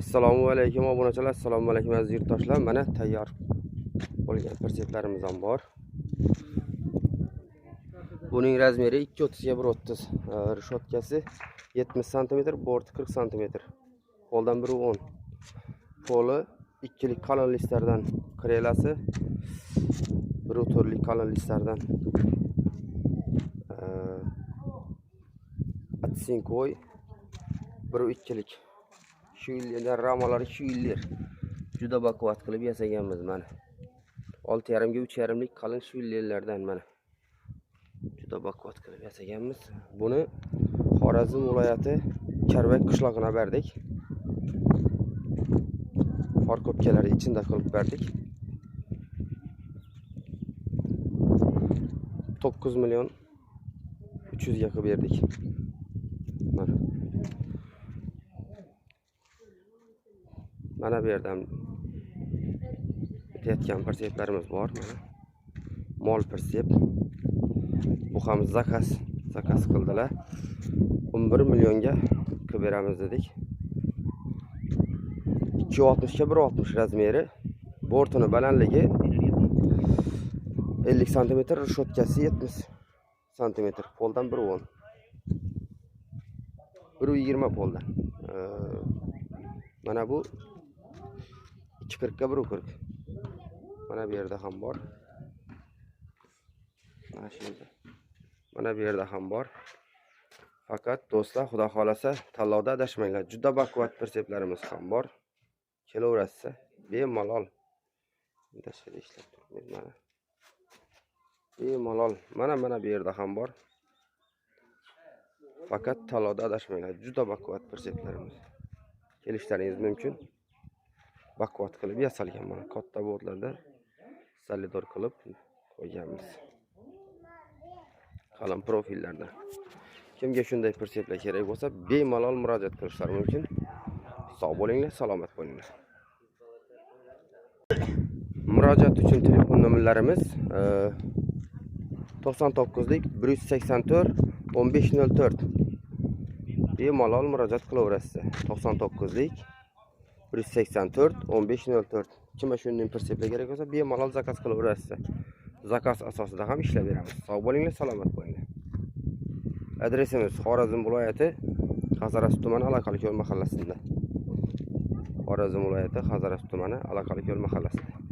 Assalomu alaykum obunachilar, assalomu alaykum aziz yurtdoshlar. Mana tayyor bo'lgan perseplarimiz ham bor. Buning razmeri 2.30 ga 1.30. Rishotkasi 70 cm, borti 40 cm. Poldan 1.10. Poli 2lik qalin listlardan, krelasi 1.4lik qalin listlardan. Atsinkoy 1.2lik. Şu illerden ramaları şu iller. Juda bakvat qilib yasaganmiz mana. 6,5 ga 3,5lik qalin şu illerlerden mana. Juda bakvat qilib yasaganmiz. Buni Xorazm viloyati Charbak qishlog'iga berdik. Farkopkalari ichida qilib berdik. 9 milyon 300 ga qilib berdik. Mana. Mana bu yerdan bitayotgan perseplarimiz bor mana. Mol persep. Bu ham zakaz qildilar. 11 millionga qilib beramiz dedik. 2.60 ga 1.60 razmeri. Bortini balandligi 50 cm, rishotkasi 70 cm. Poldan 1.10. 1.20 poldan. Mana bu 2.40 ga 1.40. Mana bu yerda ham bor. Mana shunda. Mana bu yerda ham bor. Faqat do'stlar, xudo xolasa tanlovda adashmanglar. Juda baquvvat perseplarimiz ham bor. Kelaverasiz, bemalol. Dashada ishlab turibmiz mana. Bemalol. Mana bu yerda ham bor. Faqat tanlovda adashmanglar. Juda baquvvat perseplarimiz. Kelishlaringiz mumkin. Baquvvat qilib yasalgan mana katta botlarda salidor qilib qo'yganmiz. Qalin profillarda. Kimga shunday perseplar kerak bo'lsa, bemalol murojaat qilishlari mumkin. Sog' bo'linglar, salomat bo'linglar. Murojaat uchun telefon nomerlarimiz 99lik 184 1504. Bemalol murojaat qilaverasiz. 99lik 184 1504. Kimga shunday perseplar kerak bo'lsa, bemalol zakaz qilaverasiz. Zakaz asosida ham ishlab beramiz. Sog' bo'linglar, salomat bo'linglar. Adresimiz Xorazm viloyati Hazaras tumani Alaqalik yo'l mahallasida. Xorazm viloyati Hazaras tumani Alaqalik yo'l mahallasida.